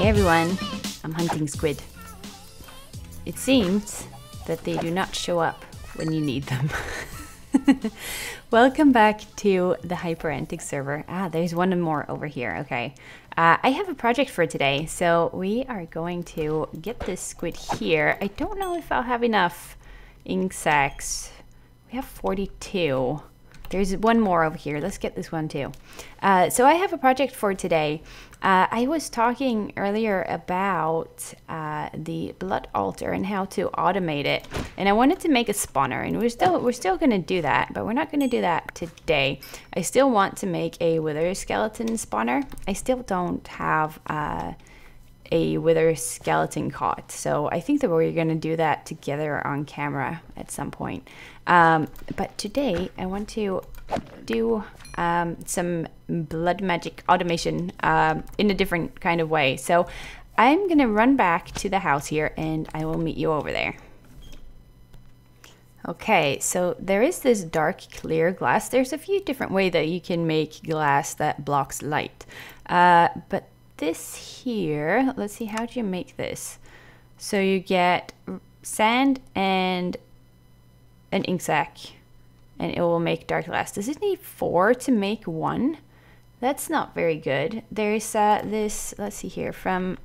Hey everyone, I'm hunting squid. It seems that they do not show up when you need them. Welcome back to the HyperAntix server. There's one more over here, okay. I have a project for today, so we are going to get this squid here. I don't know if I'll have enough ink sacs. We have 42. There's one more over here. Let's get this one too. So I have a project for today. I was talking earlier about the blood altar and how to automate it, and I wanted to make a spawner, and we're still going to do that, but we're not going to do that today. I still want to make a wither skeleton spawner. I still don't have a wither skeleton caught, so I think that we're going to do that together on camera at some point. But today I want to do some blood magic automation in a different kind of way. So I'm gonna run back to the house here and I will meet you over there. Okay, so there is this dark clear glass. There's a few different ways that you can make glass that blocks light, but this here, let's see, how do you make this? So you get sand and an ink sac, and it will make dark glass. Does it need 4 to make 1? That's not very good. There's this, let's see here, from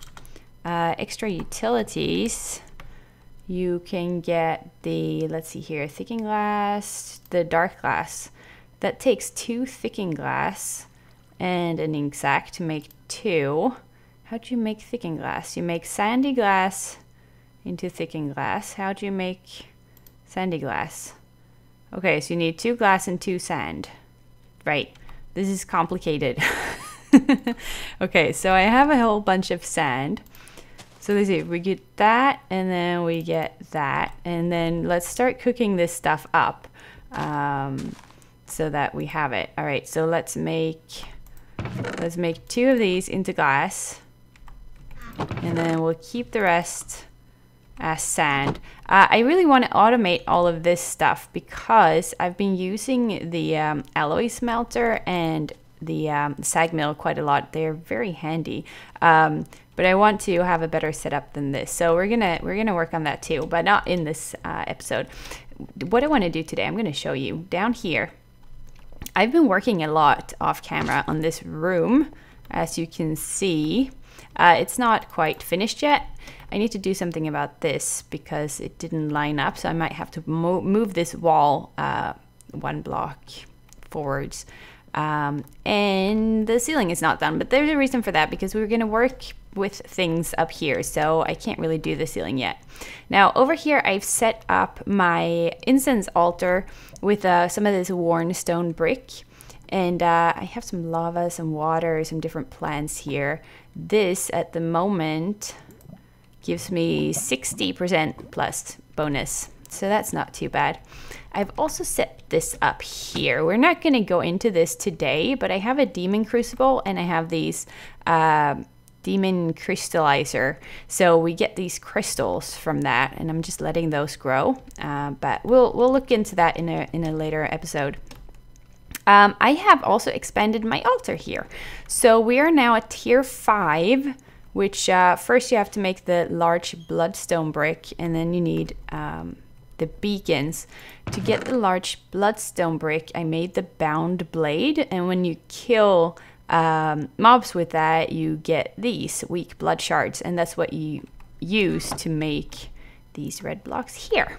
extra utilities, you can get the, let's see here, thickened glass, the dark glass. That takes 2 thickened glass and an ink sac to make 2. How do you make thickened glass? You make sandy glass into thickened glass. How do you make sandy glass? Okay, so you need 2 glass and 2 sand. Right, this is complicated. Okay, so I have a whole bunch of sand. So let's see, we get that, and then we get that, and then let's start cooking this stuff up so that we have it. All right, so let's make 2 of these into glass, and then we'll keep the rest as sand. I really want to automate all of this stuff because I've been using the alloy smelter and the sag mill quite a lot. They're very handy, but I want to have a better setup than this. So we're gonna work on that too, but not in this episode. What I want to do today, I'm going to show you down here. I've been working a lot off camera on this room, as you can see. It's not quite finished yet. I need to do something about this because it didn't line up, so I might have to move this wall 1 block forwards. And the ceiling is not done, but there's a reason for that, because we were going to work with things up here, so I can't really do the ceiling yet. Now over here I've set up my incense altar with some of this worn stone brick, and I have some lava, some water, some different plants here. This at the moment gives me 60% plus bonus, so that's not too bad. I've also set this up here. We're not going to go into this today, but I have a demon crucible and I have these demon crystallizer, so we get these crystals from that, and I'm just letting those grow, but we'll look into that in a later episode. I have also expanded my altar here, so we are now at tier 5, which first you have to make the large bloodstone brick, and then you need the beacons. To get the large bloodstone brick, I made the bound blade, and when you kill mobs with that, you get these weak blood shards, and that's what you use to make these red blocks here.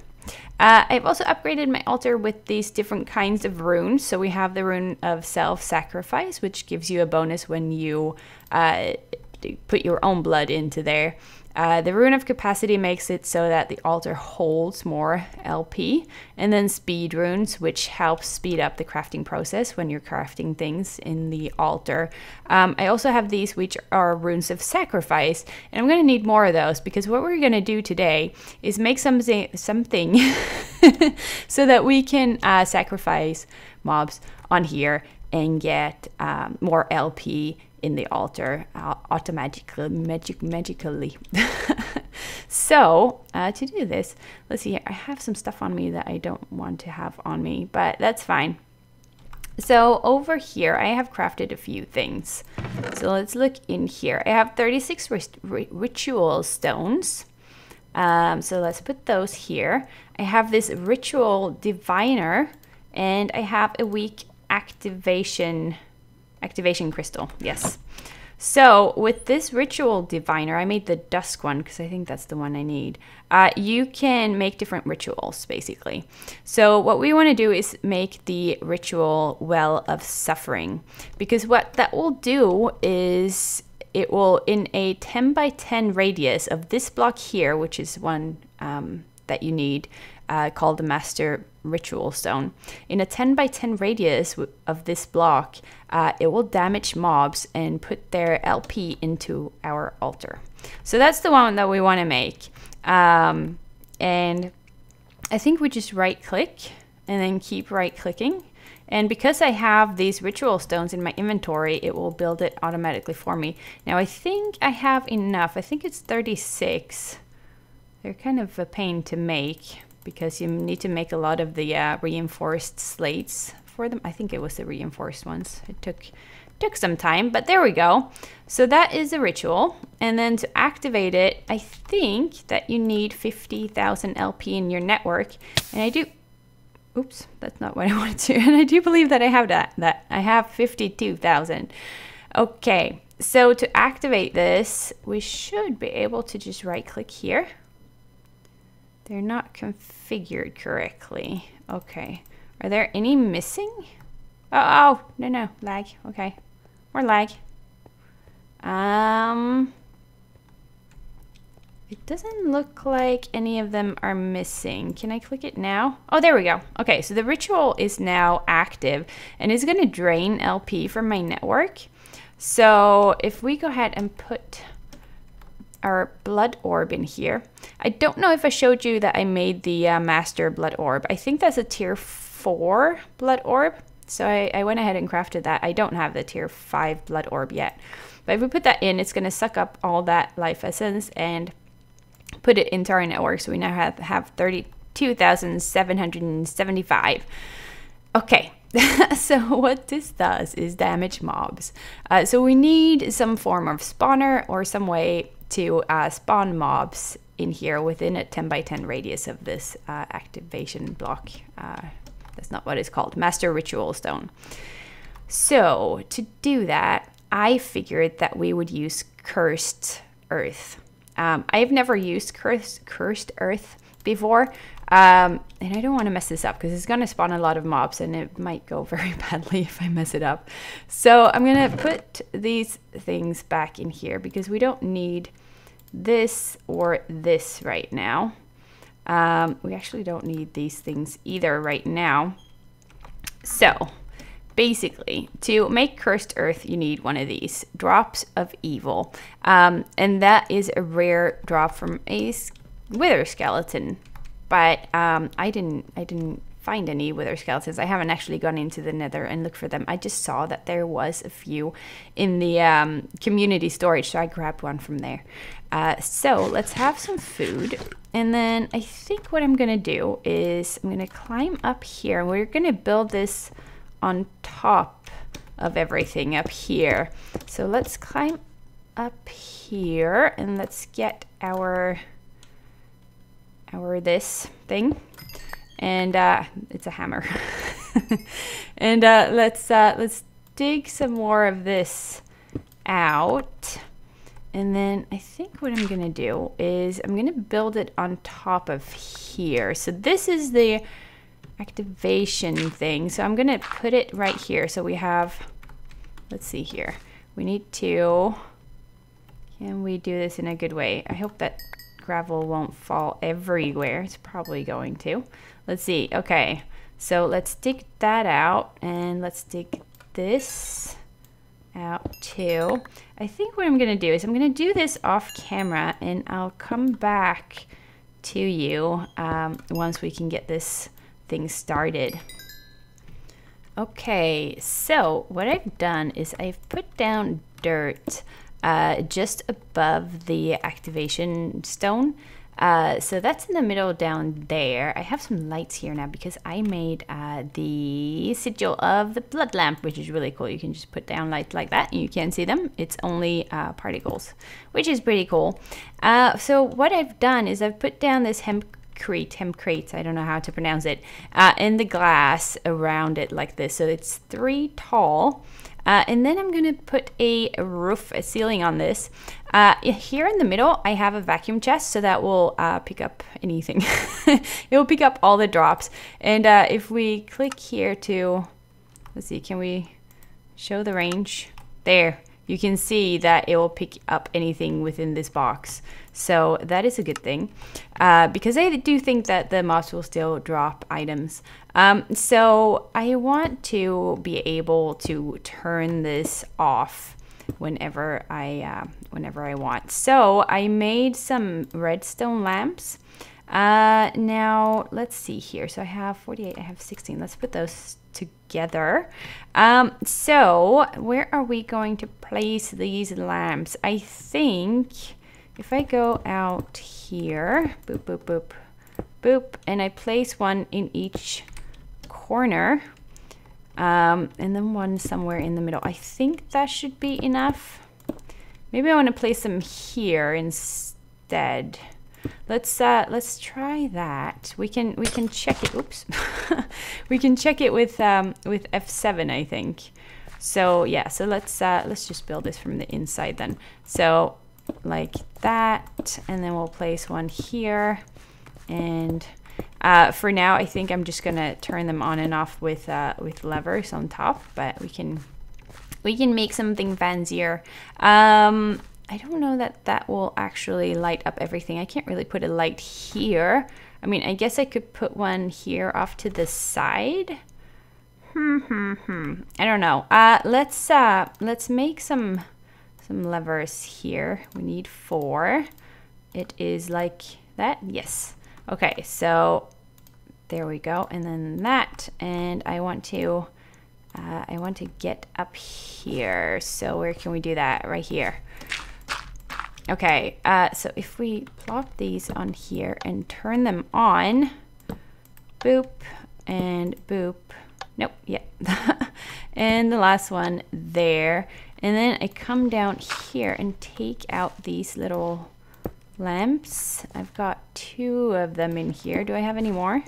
I've also upgraded my altar with these different kinds of runes. So we have the rune of self-sacrifice, which gives you a bonus when you put your own blood into there. The rune of capacity makes it so that the altar holds more LP, and then speed runes, which helps speed up the crafting process when you're crafting things in the altar. I also have these, which are runes of sacrifice, and I'm going to need more of those, because what we're going to do today is make something so that we can sacrifice mobs on here and get more LP in the altar magically. So to do this, let's see here. I have some stuff on me that I don't want to have on me, but that's fine. So over here, I have crafted a few things. So let's look in here. I have 36 ritual stones. So let's put those here. I have this ritual diviner, and I have a weak activation crystal. Yes. So with this ritual diviner, I made the dusk one because I think that's the one I need. You can make different rituals basically. So what we want to do is make the ritual well of suffering, because what that will do is it will, in a 10 by 10 radius of this block here, which is one that you need, called the Master Ritual Stone. In a 10 by 10 radius of this block, it will damage mobs and put their LP into our altar. So that's the one that we want to make. And I think we just right click and then keep right clicking. And because I have these ritual stones in my inventory, it will build it automatically for me. Now I think I have enough. I think it's 36. They're kind of a pain to make because you need to make a lot of the reinforced slates for them. I think it was the reinforced ones. It took some time, but there we go. So that is a ritual. And then to activate it, I think that you need 50,000 LP in your network. And I do, oops, that's not what I wanted to. And I do believe that I have that I have 52,000. Okay, so to activate this, we should be able to just right click here. They're not configured correctly. Okay. Are there any missing? Oh, no, lag. Okay. More lag. It doesn't look like any of them are missing. Can I click it now? Oh, there we go. Okay, so the ritual is now active and it's going to drain LP from my network. So if we go ahead and put our blood orb in here. I don't know if I showed you that I made the master blood orb. I think that's a tier 4 blood orb. So I went ahead and crafted that. I don't have the tier 5 blood orb yet. But if we put that in, it's going to suck up all that life essence and put it into our network. So we now have 32,775. Okay. So what this does is damage mobs. So we need some form of spawner or some way to spawn mobs in here within a 10 by 10 radius of this activation block. That's not what it's called, Master Ritual Stone. So to do that, I figured that we would use Cursed Earth. I've never used Cursed Earth before, and I don't want to mess this up because it's going to spawn a lot of mobs and it might go very badly if I mess it up. So I'm going to put these things back in here because we don't need this or this right now. We actually don't need these things either right now. So basically, to make Cursed Earth, you need one of these Drops of Evil, and that is a rare drop from a Wither Skeleton. But I didn't find any Wither Skeletons. I haven't actually gone into the Nether and looked for them. I just saw that there was a few in the community storage, so I grabbed one from there. So let's have some food. And then I think what I'm gonna do is I'm gonna climb up here. We're gonna build this on top of everything up here. So let's climb up here and let's get our this thing. And it's a hammer. And let's dig some more of this out. And then I think what I'm gonna do is I'm gonna build it on top of here. So this is the activation thing. So I'm gonna put it right here. So we have, let's see here. We need to, can we do this in a good way? I hope that gravel won't fall everywhere. It's probably going to. Let's see. Okay, so let's dig that out and let's dig this out too. I think what I'm gonna do is I'm gonna do this off camera and I'll come back to you once we can get this thing started. Okay, so what I've done is I've put down dirt just above the activation stone. So that's in the middle down there. I have some lights here now because I made the Sigil of the blood lamp, which is really cool. You can just put down lights like that and you can't see them. It's only particles, which is pretty cool. So what I've done is I've put down this hempcrete, I don't know how to pronounce it, in the glass around it like this. So it's 3 tall. And then I'm going to put a ceiling on this. Here in the middle, I have a vacuum chest, so that will pick up anything. It will pick up all the drops. And if we click here to, let's see, can we show the range? There, you can see that it will pick up anything within this box. So that is a good thing, because I do think that the mobs will still drop items. So I want to be able to turn this off whenever I want. So I made some redstone lamps. Now let's see here. So I have 48, I have 16. Let's put those together. So where are we going to place these lamps? I think if I go out here, boop, boop, boop, boop, and I place one in each corner, and then one somewhere in the middle, I think that should be enough. Maybe I want to place them here instead. Let's try that. We can check it. Oops. We can check it with F7, I think. So yeah, so let's just build this from the inside then. So like that, and then we'll place one here, and for now I think I'm just gonna turn them on and off with levers on top, but we can make something fancier. I don't know that will actually light up everything. I can't really put a light here. I mean, I guess I could put one here off to the side. I don't know. Let's make some levers here. We need 4. It is like that. Yes. Okay, so there we go. And then that, and I want to get up here. So where can we do that? Right here. Okay, so if we plop these on here and turn them on, boop and boop. Nope, yeah. And the last one there. And then I come down here and take out these little lamps. I've got 2 of them in here. Do I have any more?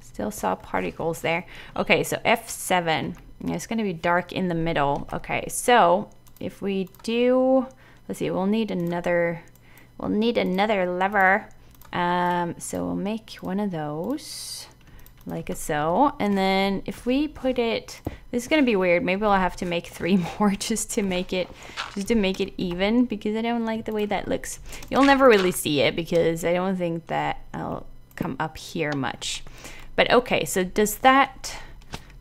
Still saw particles there. Okay, so F7. It's going to be dark in the middle. Okay, so if we do, let's see, we'll need another lever. So we'll make one of those. Like so, and then if we put it, this is gonna be weird, maybe I'll have to make 3 more just to make it even, because I don't like the way that looks. You'll never really see it because I don't think that I'll come up here much. But okay, so does that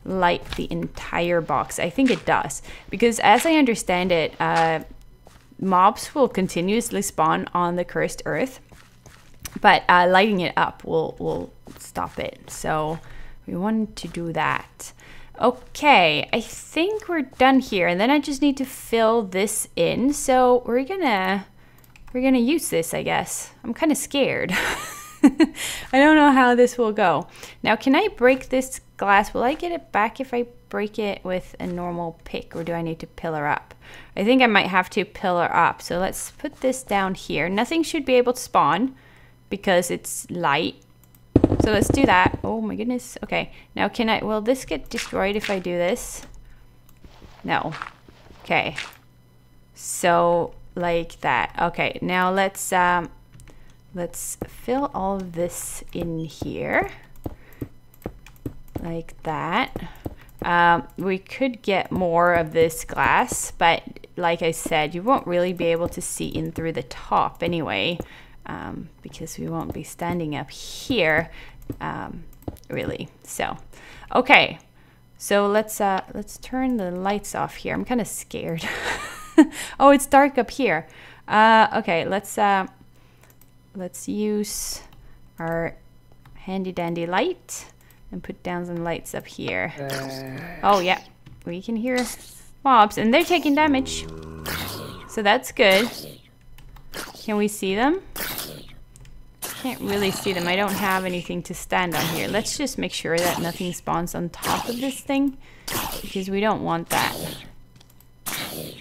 light the entire box? I think it does, because as I understand it, mobs will continuously spawn on the cursed earth, but lighting it up will stop it. So we want to do that. Okay, I think we're done here, and then I just need to fill this in. So we're gonna use this, I guess. I'm kind of scared. I don't know how this will go. Now, can I break this glass? Will I get it back if I break it with a normal pick, or do I need to pillar up? I think I might have to pillar up. So let's put this down here. Nothing should be able to spawn because it's light. So let's do that. Oh my goodness. Okay. Now will this get destroyed if I do this? No. Okay. So like that. Okay. Now let's fill all of this in here. Like that. We could get more of this glass, but like I said, you won't really be able to see in through the top anyway. Because we won't be standing up here, really. So, okay. So let's turn the lights off here. I'm kind of scared. Oh, it's dark up here. Okay, let's use our handy dandy light and put down some lights up here. Oh yeah, we can hear mobs and they're taking damage. So that's good. Can we see them? can't really see them. I don't have anything to stand on here. Let's just make sure that nothing spawns on top of this thing, because we don't want that.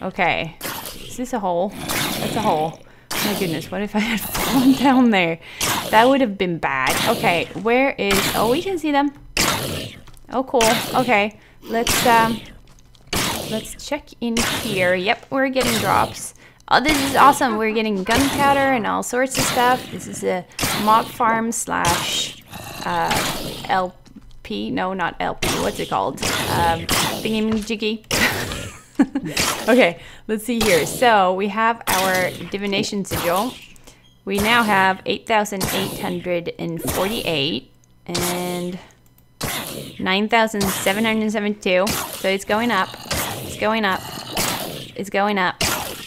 Okay. Is this a hole? That's a hole. My goodness, what if I had fallen down there? That would have been bad. Okay, where is... Oh, we can see them. Oh, cool. Okay, let's check in here. Yep, we're getting drops. Oh, this is awesome. We're getting gunpowder and all sorts of stuff. This is a mob farm slash LP. No, not LP. What's it called? Thingy-jiggy. Okay, let's see here. So we have our divination sigil. We now have 8,848 and 9,772. So it's going up. It's going up. It's going up.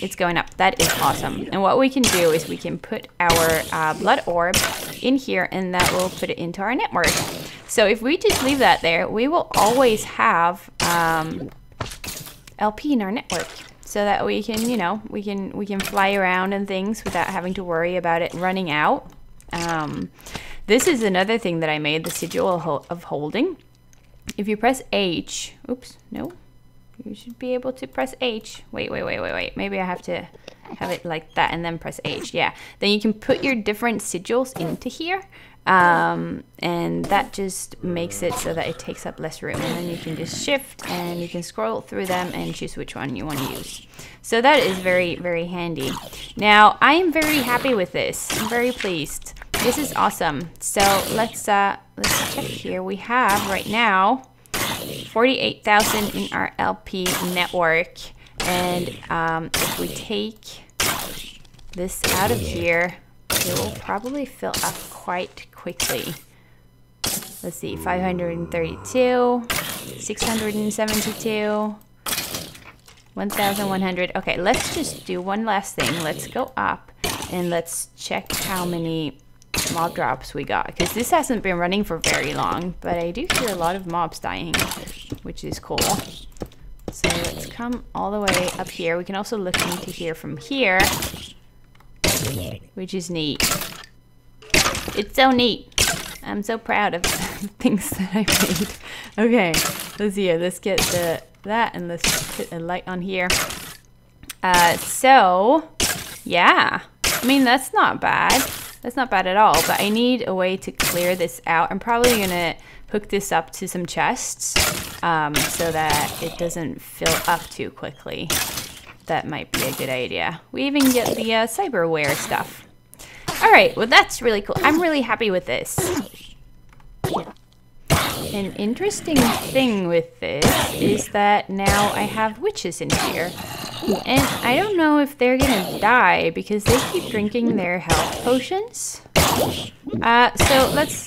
It's going up. That is awesome. And what we can do is we can put our blood orb in here, and that will put it into our network. So if we just leave that there, we will always have LP in our network, so that we can, you know, we can fly around and things without having to worry about it running out. This is another thing that I made, the sigil of holding. If you press H, oops, no, you should be able to press H. Wait. Maybe I have to have it like that and then press H. Yeah, then you can put your different sigils into here. And that just makes it so that it takes up less room, and then you can just shift and you can scroll through them and choose which one you want to use. So that is very, very handy. Now I am very happy with this. I'm very pleased. This is awesome. So let's check here. We have right now 48,000 in our LP network, and if we take this out of here, it will probably fill up quite quickly. Let's see, 532, 672, 1,100. Okay, let's just do one last thing. Let's go up and let's check how many mob drops we got, because this hasn't been running for very long, but I do hear a lot of mobs dying, which is cool. So let's come all the way up here. We can also look into here from here, which is neat. It's so neat. I'm so proud of the things that I made. Okay, let's see here. Let's get that, and let's put a light on here. So, yeah. I mean, that's not bad. That's not bad at all, but I need a way to clear this out. I'm probably gonna hook this up to some chests so that it doesn't fill up too quickly. That might be a good idea. We even get the cyberware stuff. All right, well, that's really cool. I'm really happy with this. An interesting thing with this is that now I have witches in here. And I don't know if they're gonna die because they keep drinking their health potions. So let's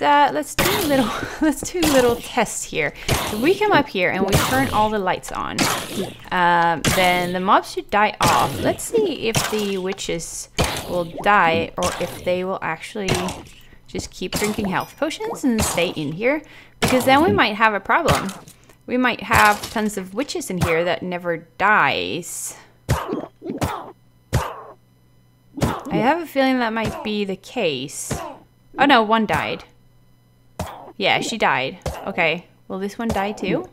do a little test here. If we come up here and we turn all the lights on, then the mobs should die off. Let's see if the witches will die or if they will actually just keep drinking health potions and stay in here, because then we might have a problem. We might have tons of witches in here that never dies. I have a feeling that might be the case. Oh no, one died. Yeah, she died. Okay, will this one die too?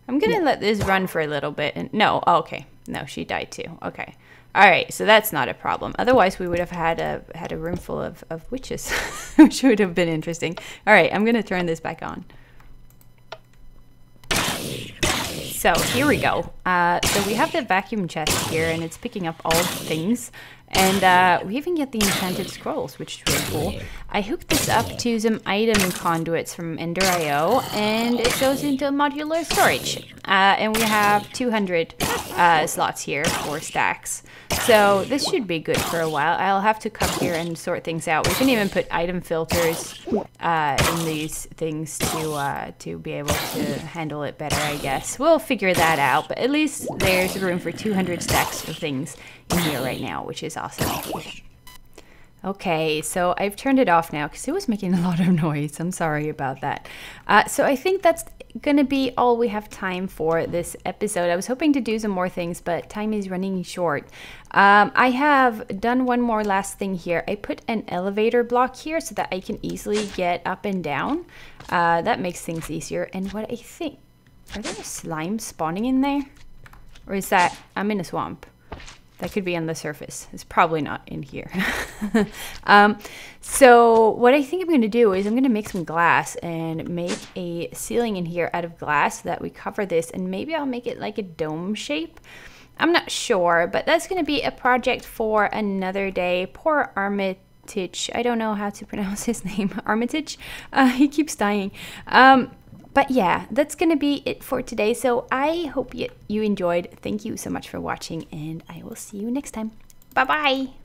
I'm gonna let this run for a little bit. And no, oh, okay. No, she died too. Okay. All right, so that's not a problem. Otherwise, we would have had a room full of witches, which would have been interesting. All right, I'm gonna turn this back on. So here we go. So we have the vacuum chest here, and it's picking up all the things. And we even get the enchanted scrolls, which is really cool. I hooked this up to some item conduits from Ender.io, and it goes into modular storage. And we have 200 slots here, 4 stacks. So this should be good for a while. I'll have to come here and sort things out. We can even put item filters in these things to be able to handle it better, I guess. We'll figure that out, but at least there's room for 200 stacks of things in here right now, which is awesome. Okay, so I've turned it off now because it was making a lot of noise. I'm sorry about that. So I think that's going to be all we have time for this episode. I was hoping to do some more things, but time is running short. I have done one more last thing here. I put an elevator block here so that I can easily get up and down. That makes things easier. And what I think, are there slime spawning in there? Or is that, I'm in a swamp. That could be on the surface. It's probably not in here. So what I think I'm going to do is I'm going to make some glass and make a ceiling in here out of glass so that we cover this, and maybe I'll make it like a dome shape. I'm not sure, but that's going to be a project for another day. Poor Armitage. I don't know how to pronounce his name. Armitage? He keeps dying. But yeah, that's going to be it for today. So I hope you enjoyed. Thank you so much for watching, and I will see you next time. Bye-bye.